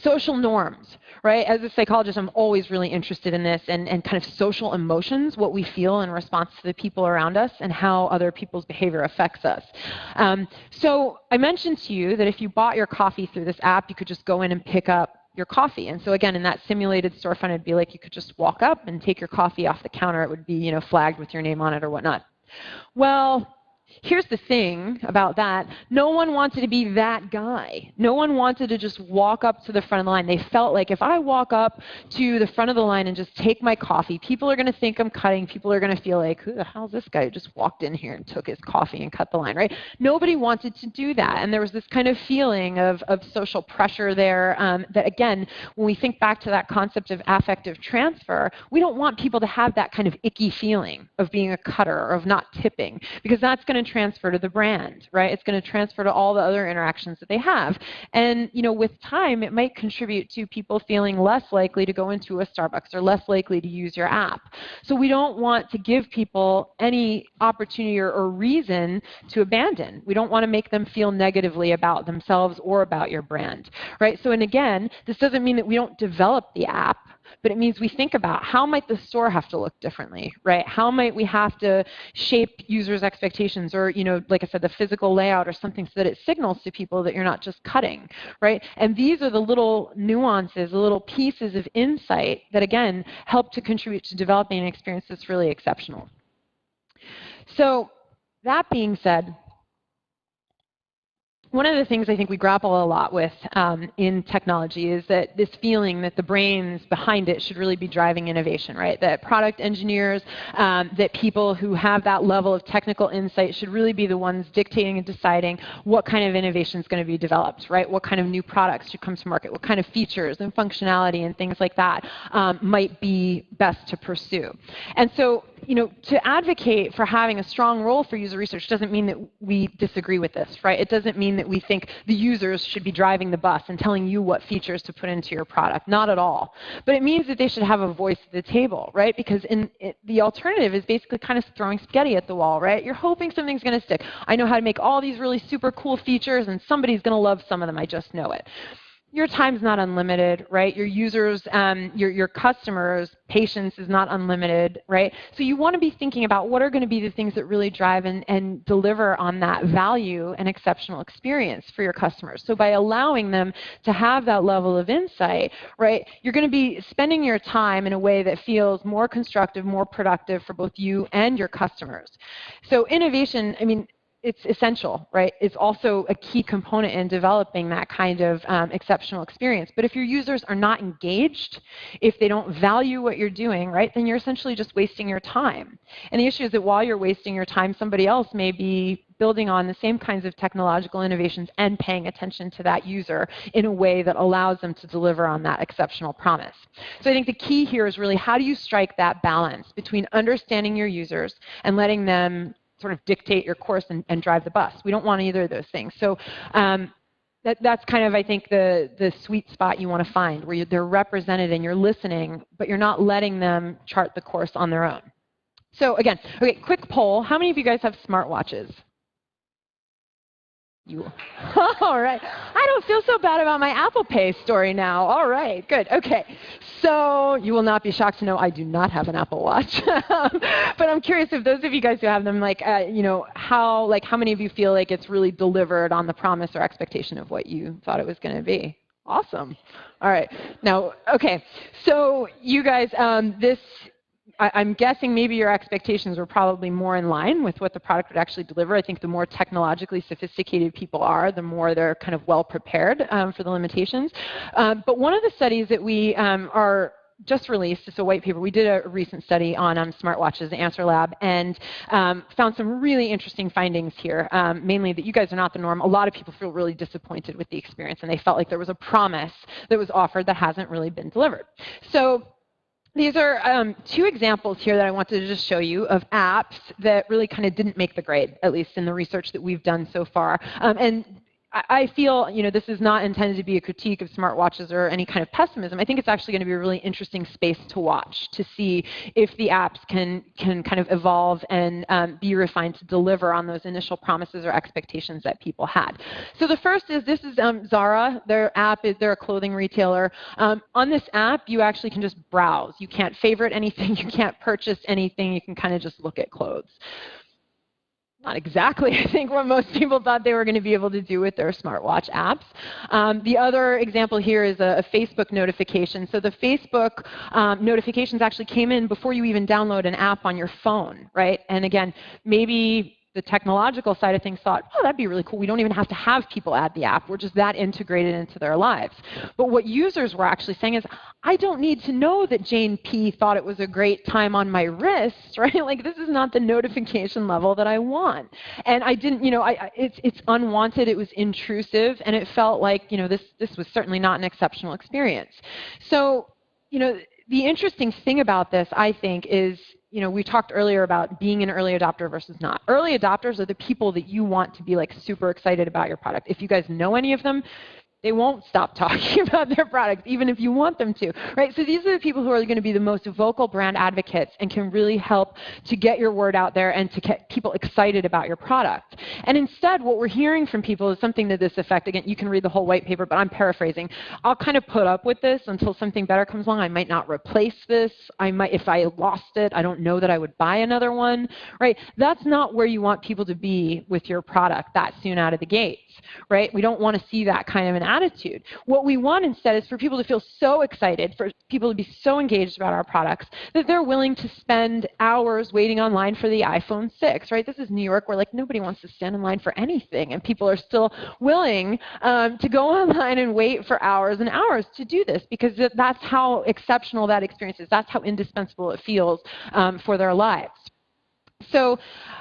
Social norms, right? As a psychologist, I'm always really interested in this and kind of social emotions, what we feel in response to the people around us and how other people's behavior affects us. So I mentioned to you that if you bought your coffee through this app, you could just go in and pick up your coffee. And so again, in that simulated storefront, it'd be like you could just walk up and take your coffee off the counter. It would be, flagged with your name on it or whatnot. Well, here's the thing about that. No one wanted to be that guy. No one wanted to just walk up to the front of the line. They felt like if I walk up to the front of the line and just take my coffee, people are going to think I'm cutting. People are going to feel like, who the hell is this guy who just walked in here and took his coffee and cut the line, right? Nobody wanted to do that. And there was this kind of feeling of social pressure there that, again, when we think back to that concept of affective transfer, we don't want people to have that kind of icky feeling of being a cutter or of not tipping, because that's going to transfer to the brand, right? It's going to transfer to all the other interactions that they have. And, with time, it might contribute to people feeling less likely to go into a Starbucks or less likely to use your app. So we don't want to give people any opportunity or reason to abandon. We don't want to make them feel negatively about themselves or about your brand, right? So, and again, this doesn't mean that we don't develop the app, but it means we think about how might the store have to look differently, right? How might we have to shape users' expectations or, like I said, the physical layout or something so that it signals to people that you're not just cutting, right? And these are the little nuances, the little pieces of insight that, again, help to contribute to developing an experience that's really exceptional. So that being said, one of the things I think we grapple a lot with in technology is that this feeling that the brains behind it should really be driving innovation, right? That product engineers, that people who have that level of technical insight should really be the ones dictating and deciding what kind of innovation is going to be developed, right? What kind of new products should come to market, what kind of features and functionality and things like that might be best to pursue. And so, to advocate for having a strong role for user research doesn't mean that we disagree with this, right? It doesn't mean that we think the users should be driving the bus and telling you what features to put into your product. Not at all. But it means that they should have a voice at the table, right? Because the alternative is basically kind of throwing spaghetti at the wall, right? You're hoping something's going to stick. I know how to make all these really super cool features, and somebody's going to love some of them. I just know it. Your time's not unlimited, right? Your users, your customers' patience is not unlimited, right? So you want to be thinking about what are going to be the things that really drive and deliver on that value and exceptional experience for your customers. So by allowing them to have that level of insight, right, you're going to be spending your time in a way that feels more constructive, more productive for both you and your customers. So innovation, it's essential, right? It's also a key component in developing that kind of exceptional experience. But if your users are not engaged, if they don't value what you're doing, right, then you're essentially just wasting your time. And the issue is that while you're wasting your time, somebody else may be building on the same kinds of technological innovations and paying attention to that user in a way that allows them to deliver on that exceptional promise. So I think the key here is really how do you strike that balance between understanding your users and letting them sort of dictate your course and drive the bus. We don't want either of those things. So that's kind of, I think, the sweet spot you want to find, where they're represented and you're listening, but you're not letting them chart the course on their own. So again, okay, quick poll. How many of you guys have smartwatches? You. All right. I don't feel so bad about my Apple Pay story now. All right. Good. Okay. So you will not be shocked to know I do not have an Apple Watch. But I'm curious if those of you guys who have them, how many of you feel like it's really delivered on the promise or expectation of what you thought it was going to be? Awesome. All right. Now, okay. So you guys, I'm guessing maybe your expectations were probably more in line with what the product would actually deliver. I think the more technologically sophisticated people are, the more they're kind of well prepared for the limitations. But one of the studies that we are just released, it's a white paper. We did a recent study on smartwatches, the AnswerLab, and found some really interesting findings here, mainly that you guys are not the norm. A lot of people feel really disappointed with the experience, and they felt like there was a promise that was offered that hasn't really been delivered. So these are two examples here that I wanted to just show you of apps that really kind of didn't make the grade, at least in the research that we've done so far. And I feel, this is not intended to be a critique of smartwatches or any kind of pessimism. I think it's actually going to be a really interesting space to watch, to see if the apps can kind of evolve and be refined to deliver on those initial promises or expectations that people had. So the first is, this is Zara. Their app is, they're a clothing retailer. On this app, you actually can just browse. You can't favorite anything. You can't purchase anything. You can kind of just look at clothes. Not exactly, I think, what most people thought they were going to be able to do with their smartwatch apps. The other example here is a Facebook notification. So the Facebook notifications actually came in before you even download an app on your phone, right? And again, maybe the technological side of things thought, oh, that'd be really cool. We don't even have to have people add the app. We're just that integrated into their lives. But what users were actually saying is, I don't need to know that Jane P. thought it was a great time on my wrist, right? Like, this is not the notification level that I want. And I didn't, it's unwanted, it was intrusive, and it felt like, this was certainly not an exceptional experience. So, the interesting thing about this, I think, is, we talked earlier about being an early adopter versus not. Early adopters are the people that you want to be like super excited about your product. If you guys know any of them, they won't stop talking about their products, even if you want them to, right? So these are the people who are going to be the most vocal brand advocates and can really help to get your word out there and to get people excited about your product. And instead, what we're hearing from people is something to this effect. Again, you can read the whole white paper, but I'm paraphrasing. I'll kind of put up with this until something better comes along. I might not replace this. I might, if I lost it, I don't know that I would buy another one, right? That's not where you want people to be with your product that soon out of the gates, right? We don't want to see that kind of an attitude. What we want instead is for people to feel so excited, for people to be so engaged about our products that they're willing to spend hours waiting online for the iPhone 6, right? This is New York where like nobody wants to stand in line for anything, and people are still willing to go online and wait for hours and hours to do this because that's how exceptional that experience is. That's how indispensable it feels for their lives. So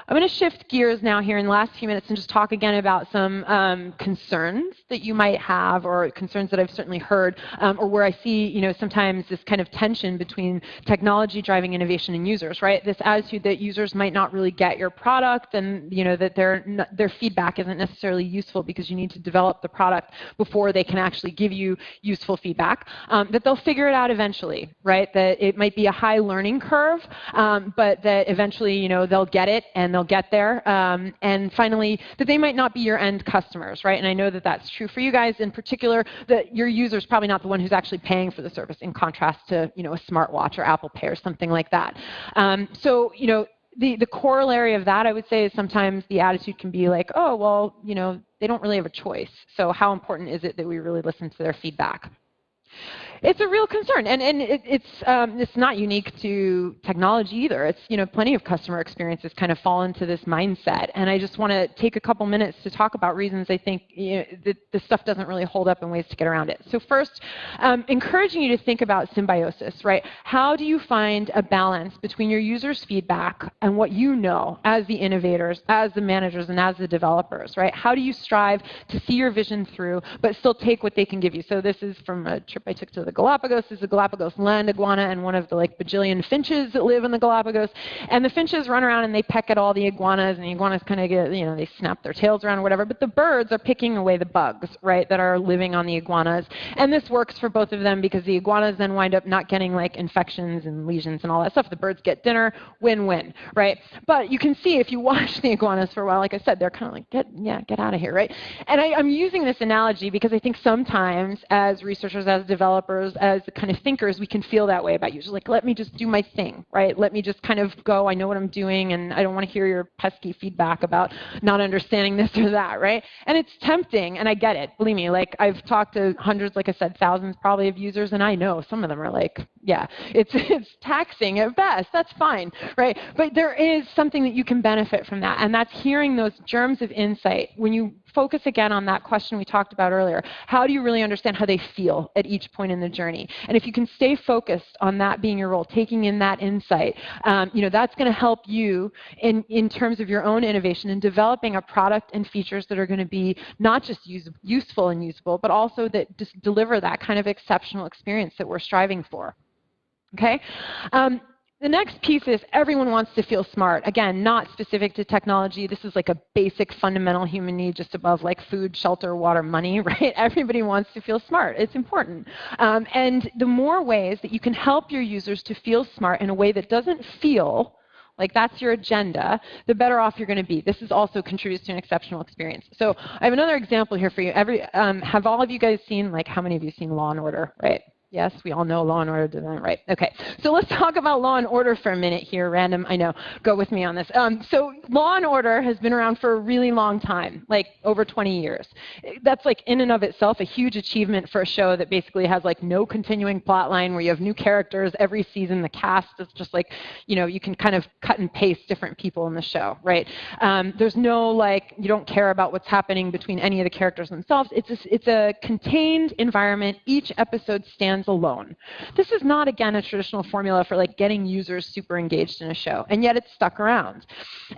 I'm going to shift gears now here in the last few minutes and just talk again about some concerns that you might have, or concerns that I've certainly heard, or where I see, sometimes this kind of tension between technology driving innovation and users, right? This attitude that users might not really get your product, and that their feedback isn't necessarily useful because you need to develop the product before they can actually give you useful feedback. That they'll figure it out eventually, right? That it might be a high learning curve, but that eventually, they'll get it and they'll get there. And finally, that they might not be your end customers, right? And I know that that's true for you guys in particular, that your user is probably not the one who's actually paying for the service, in contrast to, a smartwatch or Apple Pay or something like that. So, the corollary of that, I would say, is sometimes the attitude can be like, oh, well, they don't really have a choice. So how important is it that we really listen to their feedback? It's a real concern, and it's not unique to technology either. It's, plenty of customer experiences kind of fall into this mindset, and I just want to take a couple minutes to talk about reasons I think that this stuff doesn't really hold up and ways to get around it. So first, encouraging you to think about symbiosis, right? How do you find a balance between your users' feedback and what you know as the innovators, as the managers, and as the developers, right? How do you strive to see your vision through, but still take what they can give you? So this is from a trip I took to the Galapagos is a Galapagos land iguana and one of the like bajillion finches that live in the Galapagos. And the finches run around and they peck at all the iguanas, and the iguanas kind of get, they snap their tails around or whatever. But the birds are picking away the bugs, right, that are living on the iguanas. And this works for both of them because the iguanas then wind up not getting like infections and lesions and all that stuff. The birds get dinner, win-win, right? But you can see if you watch the iguanas for a while, like I said, they're kind of like, get out of here, right? And I'm using this analogy because I think sometimes as researchers, as developers, as kind of thinkers, we can feel that way about users. Like, let me just do my thing, right? Let me just kind of go, I know what I'm doing, and I don't want to hear your pesky feedback about not understanding this or that, right? And it's tempting, and I get it. Believe me, like I've talked to hundreds, like I said, thousands probably of users, and I know some of them are like, yeah, it's taxing at best. That's fine, right? But there is something that you can benefit from that, and that's hearing those germs of insight. When you focus again on that question we talked about earlier, how do you really understand how they feel at each point in the journey? And if you can stay focused on that being your role, taking in that insight, that's going to help you in terms of your own innovation and developing a product and features that are going to be not just useful and usable, but also that just deliver that kind of exceptional experience that we're striving for. Okay? The next piece is everyone wants to feel smart. Again, not specific to technology. This is like a basic fundamental human need just above like food, shelter, water, money, right? Everybody wants to feel smart. It's important. And the more ways that you can help your users to feel smart in a way that doesn't feel like that's your agenda, the better off you're going to be. This is also contributes to an exceptional experience. So I have another example here for you. Have all of you guys seen, like how many of you seen Law and Order, right? Yes, we all know Law and Order doesn't, right? Okay, so let's talk about Law and Order for a minute here. Random, I know. Go with me on this. So Law and Order has been around for a really long time, like over 20 years. That's like in and of itself a huge achievement for a show that basically has like no continuing plot line, where you have new characters every season. The cast is just like, you can kind of cut and paste different people in the show, right? There's no like, you don't care about what's happening between any of the characters themselves. It's a contained environment. Each episode stands alone. This is not, again, a traditional formula for like getting users super engaged in a show, and yet it's stuck around.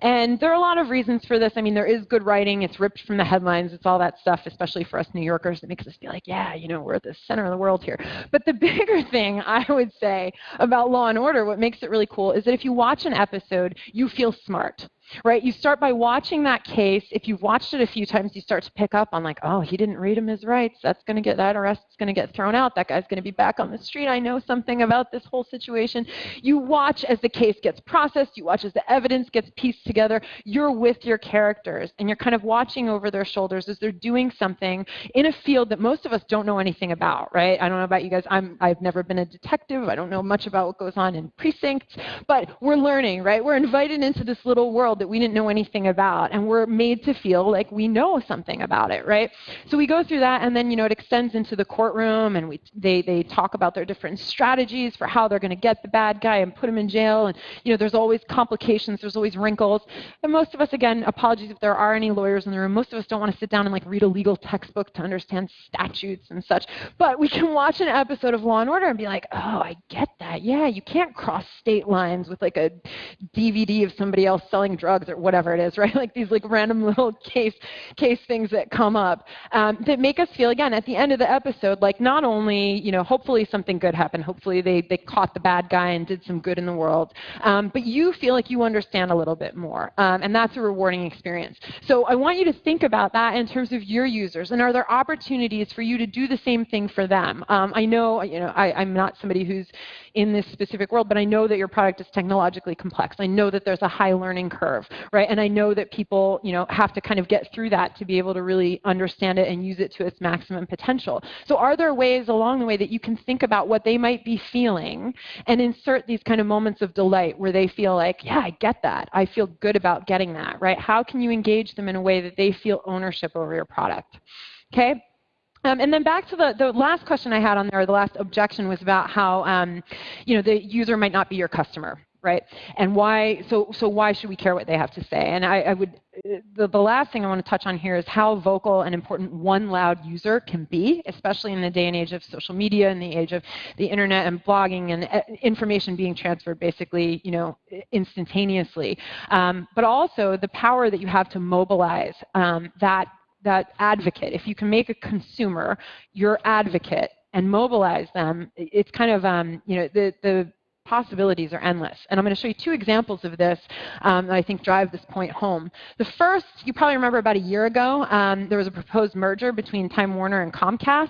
And there are a lot of reasons for this. I mean, there is good writing. It's ripped from the headlines. It's all that stuff, especially for us New Yorkers. It makes us feel like, yeah, we're at the center of the world here. But the bigger thing I would say about Law and Order, what makes it really cool, is that if you watch an episode, you feel smart. Right? You start by watching that case. If you've watched it a few times, you start to pick up on like, oh, he didn't read him his rights. That arrest is going to get thrown out. That guy's going to be back on the street. I know something about this whole situation. You watch as the case gets processed. You watch as the evidence gets pieced together. You're with your characters, and you're kind of watching over their shoulders as they're doing something in a field that most of us don't know anything about, right? I don't know about you guys. I've never been a detective. I don't know much about what goes on in precincts, but we're learning, right? We're invited into this little world that we didn't know anything about, and we're made to feel like we know something about it, right? So we go through that, and then it extends into the courtroom, and they talk about their different strategies for how they're going to get the bad guy and put him in jail, and there's always complications, there's always wrinkles, and most of us, again, apologies if there are any lawyers in the room, most of us don't want to sit down and like read a legal textbook to understand statutes and such, but we can watch an episode of Law and Order and be like, oh, I get that. Yeah, you can't cross state lines with like a DVD of somebody else selling drugs or whatever it is, right? Like these like random little case things that come up that make us feel, again, at the end of the episode, like not only, hopefully something good happened, hopefully they caught the bad guy and did some good in the world, but you feel like you understand a little bit more, and that's a rewarding experience. So I want you to think about that in terms of your users, and are there opportunities for you to do the same thing for them? I know, I'm not somebody who's in this specific world, but I know that your product is technologically complex. I know that there's a high learning curve, right? And I know that people, have to kind of get through that to be able to really understand it and use it to its maximum potential. So are there ways along the way that you can think about what they might be feeling and insert these kind of moments of delight where they feel like, yeah, I get that. I feel good about getting that, right? How can you engage them in a way that they feel ownership over your product? Okay? And then back to the last question I had on there, the last objection was about how, the user might not be your customer, right? And why, so why should we care what they have to say? And the last thing I want to touch on here is how vocal and important one loud user can be, especially in the day and age of social media and the age of the internet and blogging and information being transferred basically, instantaneously. But also the power that you have to mobilize that advocate. If you can make a consumer your advocate and mobilize them, it's kind of, the possibilities are endless. And I'm going to show you two examples of this that I think drive this point home. The first, you probably remember about a year ago, there was a proposed merger between Time Warner and Comcast,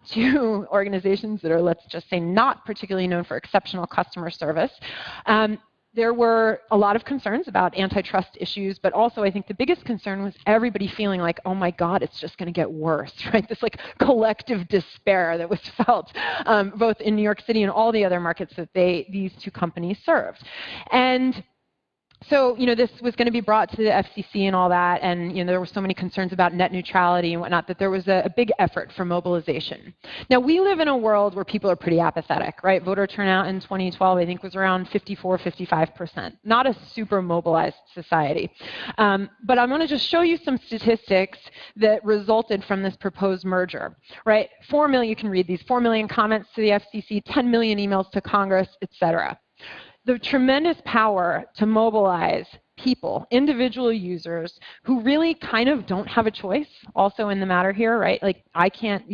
two organizations that are, let's just say, not particularly known for exceptional customer service. There were a lot of concerns about antitrust issues, but also I think the biggest concern was everybody feeling like, oh my God, it's just going to get worse, right? This like collective despair that was felt both in New York City and all the other markets that these two companies served. And so, this was going to be brought to the FCC and all that, and there were so many concerns about net neutrality and whatnot that there was a big effort for mobilization. Now, we live in a world where people are pretty apathetic, right? Voter turnout in 2012, I think, was around 54, 55%. Not a super mobilized society. But I'm going to just show you some statistics that resulted from this proposed merger, right? 4 million, you can read these, 4 million comments to the FCC, 10 million emails to Congress, et cetera. The tremendous power to mobilize people, individual users, who really kind of don't have a choice also in the matter here, right? Like, I can't,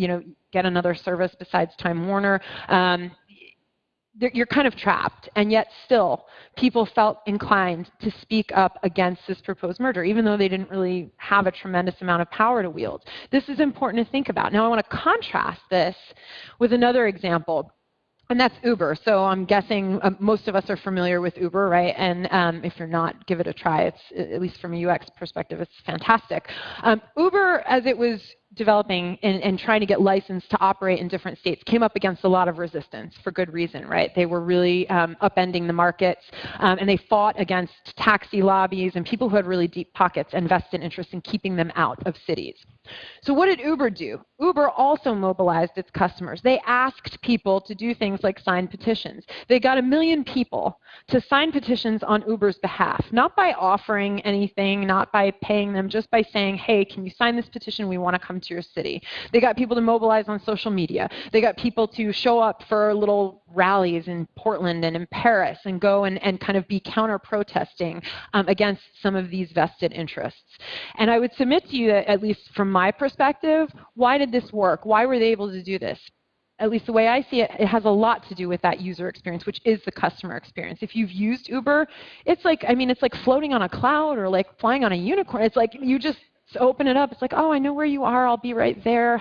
get another service besides Time Warner. You're kind of trapped, and yet still people felt inclined to speak up against this proposed merger, even though they didn't really have a tremendous amount of power to wield. This is important to think about. Now, I want to contrast this with another example. And that's Uber. So I'm guessing most of us are familiar with Uber, right? And if you're not, give it a try. It's, at least from a UX perspective, it's fantastic. Uber, as it was developing and trying to get licensed to operate in different states, came up against a lot of resistance for good reason, right? They were really upending the markets, and they fought against taxi lobbies and people who had really deep pockets and vested interest in keeping them out of cities. So what did Uber do? Uber also mobilized its customers. They asked people to do things like sign petitions. They got 1 million people to sign petitions on Uber's behalf, not by offering anything, not by paying them, just by saying, hey, can you sign this petition? We want to come to your city. They got people to mobilize on social media. They got people to show up for little rallies in Portland and in Paris and go and kind of be counter-protesting against some of these vested interests. And I would submit to you that, at least from my perspective, why did this work? Why were they able to do this? At least the way I see it, it has a lot to do with that user experience, which is the customer experience. If you've used Uber, it's like, it's like floating on a cloud or like flying on a unicorn. It's like you just open it up. It's like, oh, I know where you are. I'll be right there.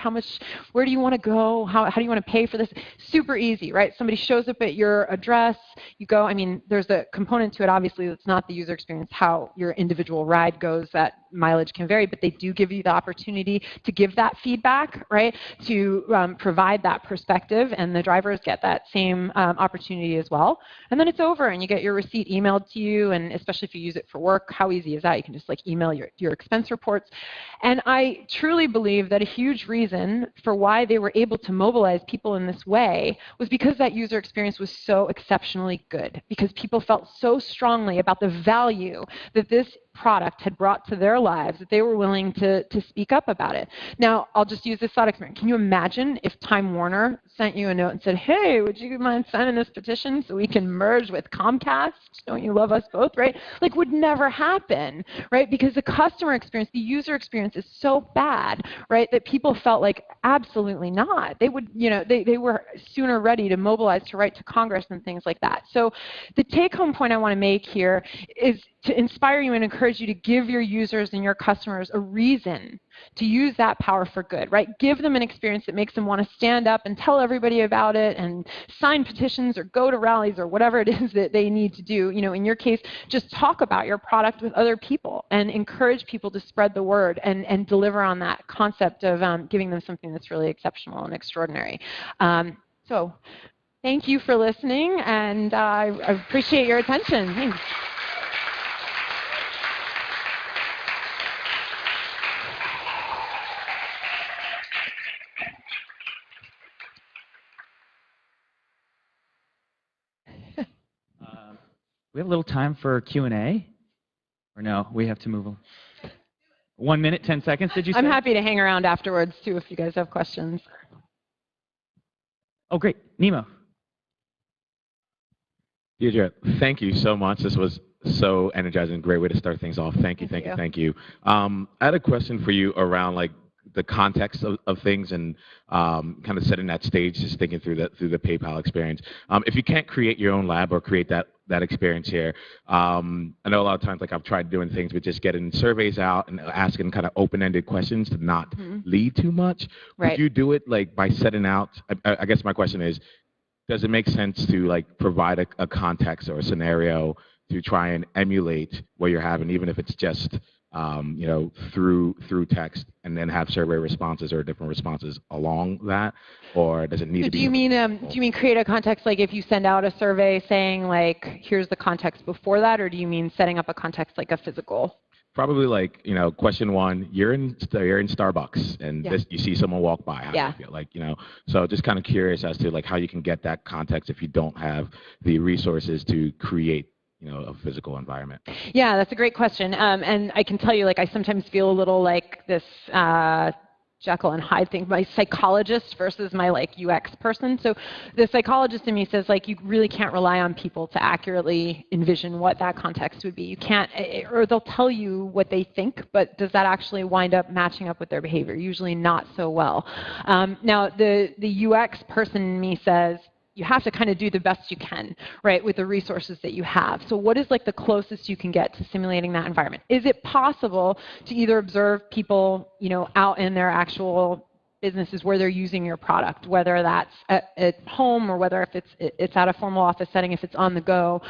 Where do you want to go? How do you want to pay for this? Super easy, right? Somebody shows up at your address. You go. There's a component to it, obviously, that's not the user experience, how your individual ride goes. That mileage can vary, but they do give you the opportunity to give that feedback, right? To provide that perspective, and the drivers get that same opportunity as well. And then it's over, and you get your receipt emailed to you, and especially if you use it for work, how easy is that? You can just like email your expense reports. And I truly believe that a huge reason for why they were able to mobilize people in this way was because that user experience was so exceptionally good, because people felt so strongly about the value that this product had brought to their lives that they were willing to speak up about it. Now, I'll just use this thought experiment. Can you imagine if Time Warner sent you a note and said, hey, would you mind signing this petition so we can merge with Comcast? Don't you love us both, right? Like, would never happen, right? Because the customer experience, the user experience is so bad, right, that people felt like absolutely not. They would, they were sooner ready to mobilize to write to Congress and things like that. So the take-home point I want to make here is to inspire you and encourage you to give your users and your customers a reason to use that power for good, right? Give them an experience that makes them want to stand up and tell everybody about it and sign petitions or go to rallies or whatever it is that they need to do. In your case, just talk about your product with other people and encourage people to spread the word and deliver on that concept of giving them something that's really exceptional and extraordinary. So thank you for listening, and I appreciate your attention. Thanks. We have a little time for Q&A, or no? We have to move on. 1 minute, 10 seconds, did you say? I'm happy to hang around afterwards, too, if you guys have questions. Oh, great. Nemo. Diedre, thank you so much. This was so energizing. Great way to start things off. Thank you. I had a question for you around the context of things and kind of setting that stage, just thinking through the PayPal experience. If you can't create your own lab or create that experience here, I know a lot of times, like I've tried doing things with just getting surveys out and asking kind of open-ended questions to not lead too much. Right. Would you do it like by setting out? I guess my question is, does it make sense to like provide a context or a scenario to try and emulate what you're having, even if it's just through text, and then have survey responses or different responses along that, or does it need to be? Do you mean create a context, like if you send out a survey saying like here's the context before that, or do you mean setting up a context like a physical? Probably like, question one, you're in Starbucks and you see someone walk by. How do you feel? Like, so just kind of curious as to like how you can get that context if you don't have the resources to create a physical environment. Yeah, that's a great question. And I can tell you, like, I sometimes feel a little like this Jekyll and Hyde thing, my psychologist versus my like UX person. So the psychologist in me says like you really can't rely on people to accurately envision what that context would be. You can't, or they'll tell you what they think, but does that actually wind up matching up with their behavior? Usually not so well. Now the UX person in me says you have to kind of do the best you can, right, with the resources that you have. So what is like the closest you can get to simulating that environment? Is it possible to either observe people, out in their actual businesses where they're using your product, whether that's at home or whether if it's at a formal office setting, if it's on the go?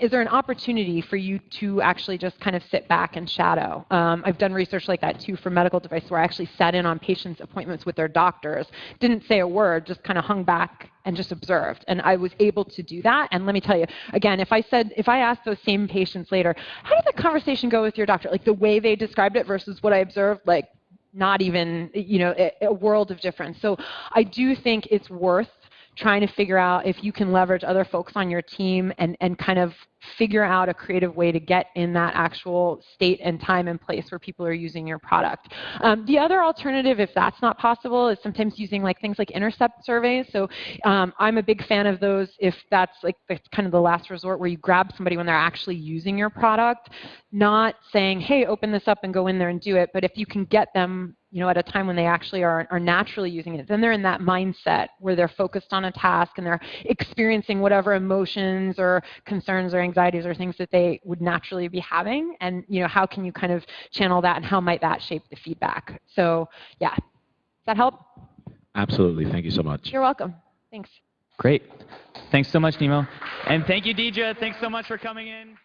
Is there an opportunity for you to actually just kind of sit back and shadow? I've done research like that too for medical devices where I actually sat in on patients' appointments with their doctors, didn't say a word, just kind of hung back and just observed. And I was able to do that. And let me tell you, again, if I asked those same patients later, how did the conversation go with your doctor? Like the way they described it versus what I observed, like not even, a world of difference. So I do think it's worth trying to figure out if you can leverage other folks on your team and kind of figure out a creative way to get in that actual state and time and place where people are using your product. The other alternative, if that's not possible, is sometimes using like things like intercept surveys. So I'm a big fan of those if that's kind of the last resort where you grab somebody when they're actually using your product, not saying, hey, open this up and go in there and do it, but if you can get them at a time when they actually are naturally using it, then they're in that mindset where they're focused on a task and they're experiencing whatever emotions or concerns or anxieties or things that they would naturally be having. And, how can you kind of channel that and how might that shape the feedback? So, yeah. Does that help? Absolutely. Thank you so much. You're welcome. Thanks. Great. Thanks so much, Nemo. And thank you, Diedre. Thanks so much for coming in.